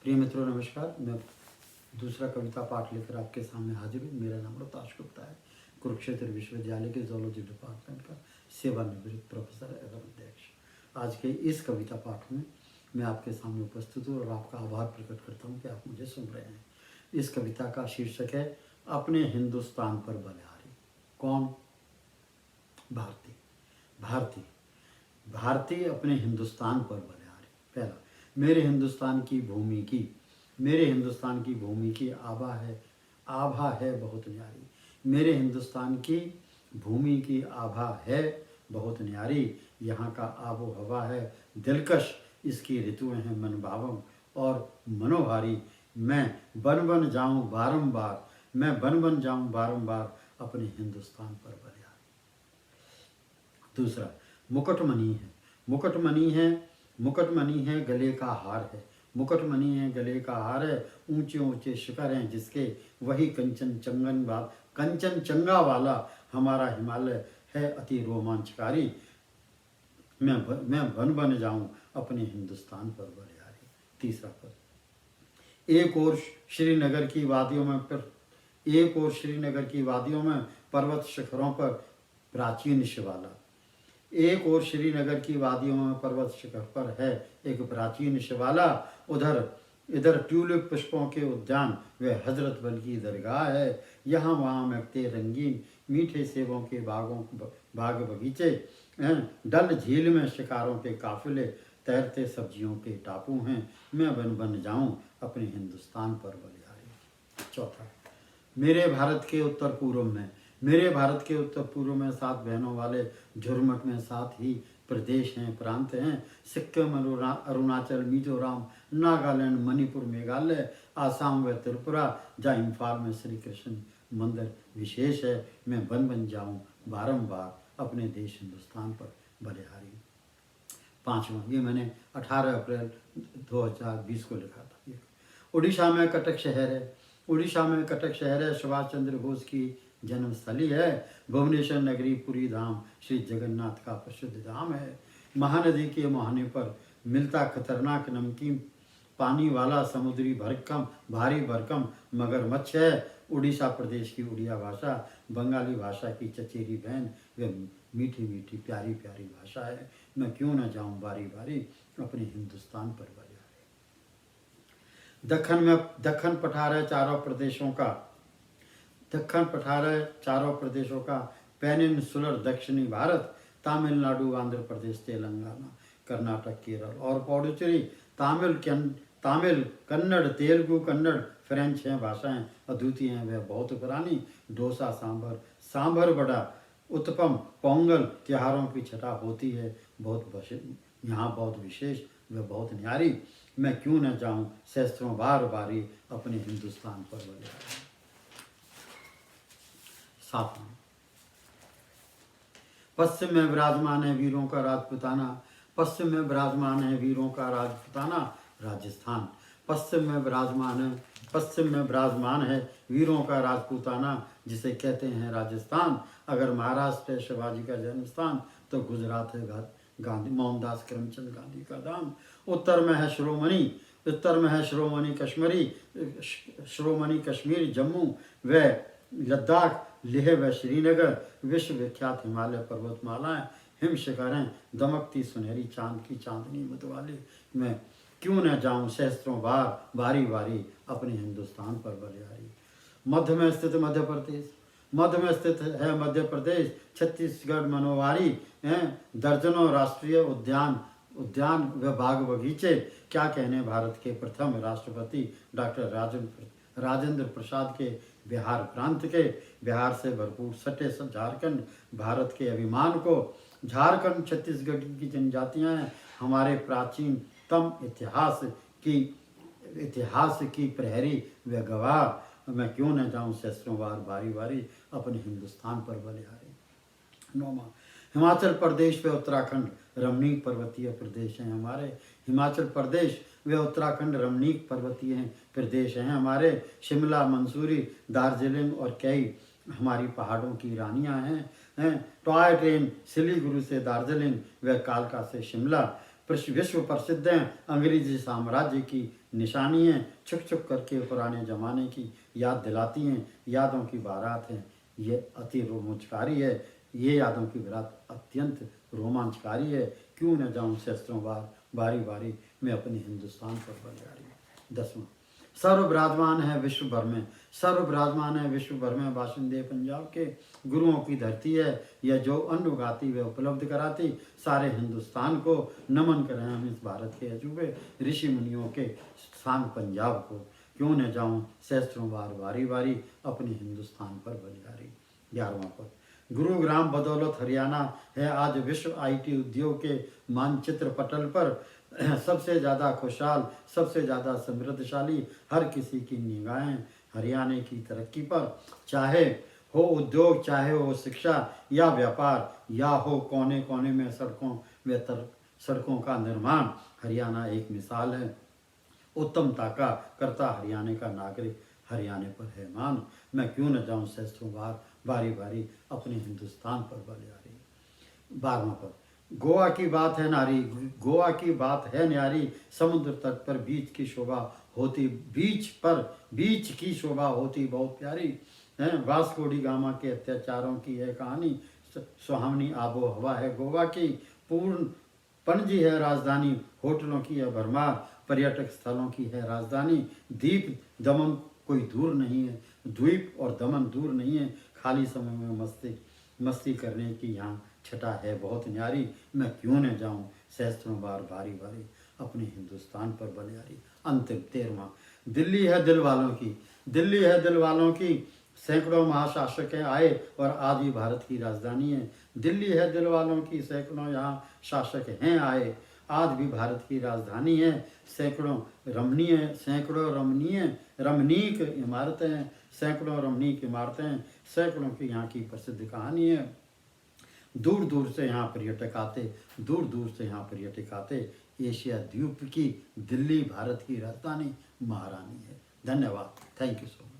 प्रिय मित्रों नमस्कार। मैं दूसरा कविता पाठ लेकर आपके सामने हाजिर हूँ। मेरा नाम रोहताश गुप्ता है। कुरुक्षेत्र विश्वविद्यालय के जूलॉजी डिपार्टमेंट का सेवानिवृत्त प्रोफेसर एवं अध्यक्ष। आज के इस कविता पाठ में मैं आपके सामने उपस्थित हूँ और आपका आभार प्रकट करता हूँ कि आप मुझे सुन रहे हैं। इस कविता का शीर्षक है अपने हिंदुस्तान पर बलिहारी। कौन? भारती। भारती भारती अपने हिंदुस्तान पर बलिहारी। पहला, मेरे हिंदुस्तान की भूमि की, मेरे हिंदुस्तान की भूमि की आभा है बहुत न्यारी। मेरे हिंदुस्तान की भूमि की आभा है बहुत न्यारी। यहाँ का आबो हवा है दिलकश, इसकी ऋतुएं हैं मन भावम और मनोहारी। मैं बन बन जाऊं बारंबार, मैं बन बन जाऊं बारंबार अपने हिंदुस्तान पर बलिहारी। दूसरा, मुकुटमणि है, मुकुटमणि है, मुकुटमणि है गले का हार है। मुकुटमणि है गले का हार है, ऊंचे ऊंचे शिखर हैं जिसके, वही कंचनजंगा वाला हमारा हिमालय है अति रोमांचकारी। मैं बन बन जाऊं अपने हिंदुस्तान पर बलिहारी। तीसरा पद, एक और श्रीनगर की वादियों में एक और श्रीनगर की वादियों में पर्वत शिखरों पर प्राचीन शिवाला। एक और श्रीनगर की वादियों में पर्वत शिखर पर है एक प्राचीन शिवाला। उधर इधर ट्यूलिप पुष्पों के उद्यान व हजरत बल की दरगाह है। यहाँ वहाँ महकते रंगीन मीठे सेबों के बाग बगीचे हैं। डल झील में शिकारों के काफिले, तैरते सब्जियों के टापू हैं। मैं बन बन जाऊं अपने हिंदुस्तान पर बलिहारी। चौथा, मेरे भारत के उत्तर पूर्व में, मेरे भारत के उत्तर पूर्व में 7 बहनों वाले झुरमट में 7 ही प्रदेश हैं, प्रांत हैं। सिक्किम, अरुणाचल, मिजोरम, नागालैंड, मणिपुर, मेघालय, आसाम व त्रिपुरा, जहाँ इम्फाल में श्री कृष्ण मंदिर विशेष है। मैं बन बन जाऊं बारंबार अपने देश हिंदुस्तान पर बलिहारी। पांचवा, ये मैंने 18 अप्रैल 2020 को लिखा था। उड़ीसा में कटक शहर है, उड़ीसा में कटक शहर है, सुभाष चंद्र बोस की जन्मस्थली है। भुवनेश्वर नगरी पुरी धाम श्री जगन्नाथ का प्रसिद्ध धाम है। महानदी के मुहाने पर मिलता खतरनाक नमकीन पानी वाला समुद्री भारी भरकम मगरमच्छ है। उड़ीसा प्रदेश की उड़िया भाषा बंगाली भाषा की चचेरी बहन व मीठी मीठी प्यारी प्यारी भाषा है। मैं क्यों न जाऊं बारी बारी अपने हिंदुस्तान पर बलिहारी। दक्खन पठार है चारों प्रदेशों का, दक्खन पठार है चारों प्रदेशों का, पेनिनसुलर दक्षिणी भारत, तमिलनाडु, आंध्र प्रदेश, तेलंगाना, कर्नाटक, केरल और पौडुचेरी। तमिल, कन्नड़, तेलुगु, कन्नड़, फ्रेंच हैं भाषाएं अद्वितीय हैं, वह बहुत पुरानी। डोसा, सांभर वड़ा, उत्तपम, पोंगल त्योहारों की छटा होती है यहाँ बहुत विशेष व बहुत न्यारी। मैं क्यों न जाऊं सहस्त्रों बार बारी अपने हिंदुस्तान पर बलिहारी। सातवां, पश्चिम में विराजमान है वीरों का राजपुताना, पश्चिम में विराजमान है वीरों का राजपुताना राजस्थान। पश्चिम में विराजमान है वीरों का राजपुताना जिसे कहते हैं राजस्थान। अगर महाराष्ट्र है शिवाजी का जन्म स्थान तो गुजरात है गांधी मोहनदास करमचंद गांधी का धाम। उत्तर में है श्रोमणी कश्मीर, जम्मू व लद्दाख, लेह व श्रीनगर, विश्व विख्यात हिमालय पर्वतमालाएं, हिम शिखरें, दमकती सुनहरी चांद की चांदनी मतवाली। मैं क्यों न जाऊं सहस्त्रों बारी बारी अपने हिंदुस्तान पर बलिहारी। मध्य में स्थित मध्य प्रदेश, छत्तीसगढ़ मनोवारी हैं, दर्जनों राष्ट्रीय उद्यान व बाग बगीचे। क्या कहने भारत के प्रथम राष्ट्रपति डॉक्टर राजेंद्र प्रसाद के बिहार प्रांत के। बिहार से भरपूर सटे झारखंड भारत के अभिमान को, झारखंड छत्तीसगढ़ की जनजातियां हैं हमारे प्राचीनतम इतिहास की प्रहरी व गवाह। मैं क्यों न जाऊं सहस्त्रों बारी बारी अपने हिंदुस्तान पर बलिहारी। नौवां, हिमाचल प्रदेश व उत्तराखंड रमणीक पर्वतीय प्रदेश हैं हमारे। हिमाचल प्रदेश व उत्तराखंड रमणीक पर्वतीय प्रदेश हैं हमारे। शिमला, मंसूरी, दार्जिलिंग और कई हमारी पहाड़ों की रानियां हैं। टॉय ट्रेन सिलीगुड़ी से दार्जिलिंग व कालका से शिमला। विश्व प्रसिद्ध हैं अंग्रेजी साम्राज्य की निशानी हैं, छुक छुक करके पुराने ज़माने की याद दिलाती हैं। यादों की बारात है, ये अति रोमांचकारी है। ये यादों की बारात अत्यंत रोमांचकारी है। क्यों न जाऊं सहस्त्रों बार बारी बारी मैं अपने हिंदुस्तान पर बलिहारी। 10वां, सर्व विराजमान है विश्व भर में, सर्व विराजमान है विश्व भर में बाशिंदे पंजाब के। गुरुओं की धरती है यह, जो अन्न उगाती व उपलब्ध कराती। सारे हिंदुस्तान को नमन करें हम इस भारत के अजूबे ऋषि मुनियों के स्थान पंजाब को। क्यों न जाऊं सहस्त्रों बार बारी बारी अपने हिंदुस्तान पर बलिहारी। 11वां पद, गुरुग्राम बदौलत हरियाणा है आज विश्व आईटी उद्योग के मानचित्र पटल पर। सबसे ज़्यादा खुशहाल, सबसे ज़्यादा समृद्धशाली, हर किसी की निगाहें हरियाणा की तरक्की पर। चाहे हो उद्योग, चाहे हो शिक्षा या व्यापार, या हो कोने कोने में सड़कों का निर्माण, हरियाणा एक मिसाल है। उत्तमता का करता हरियाणा का नागरिक, हरियाणा पर है मान। मैं क्यों न जाऊं सहस्त्रों बार बारी बारी अपने हिंदुस्तान पर बलिहारी। 12वां पद, गोवा की बात है नारी, गोवा की बात है न्यारी। समुद्र तट पर बीच की शोभा होती, बीच की शोभा होती बहुत प्यारी है। वास्को डी गामा के अत्याचारों की है कहानी। सुहावनी आबो हवा है गोवा की। पूर्ण पणजी है राजधानी, होटलों की है भरमार। पर्यटक स्थलों की है राजधानी। द्वीप दमन कोई दूर नहीं है, द्वीप और दमन दूर नहीं है। खाली समय में मस्ती करने की यहाँ छटा है बहुत न्यारी। मैं क्यों न जाऊं सहस्त्रों बार बारी बारी अपने हिंदुस्तान पर बलिहारी। अंतिम 13वां, दिल्ली है दिल वालों की, दिल्ली है दिल वालों की। सैकड़ों महाशासक आए और आज ही भारत की राजधानी है। दिल्ली है दिल वालों की, सैकड़ों यहाँ शासक हैं आए, आज भी भारत की राजधानी है। सैकड़ों रमणीक इमारतें, सैकड़ों रमणीक इमारतें, सैकड़ों की यहाँ की प्रसिद्ध कहानी है। दूर दूर से यहाँ पर्यटक आते, दूर दूर से यहाँ पर्यटक आते। एशिया द्वीप की दिल्ली भारत की राजधानी महारानी है। धन्यवाद। Thank you so much.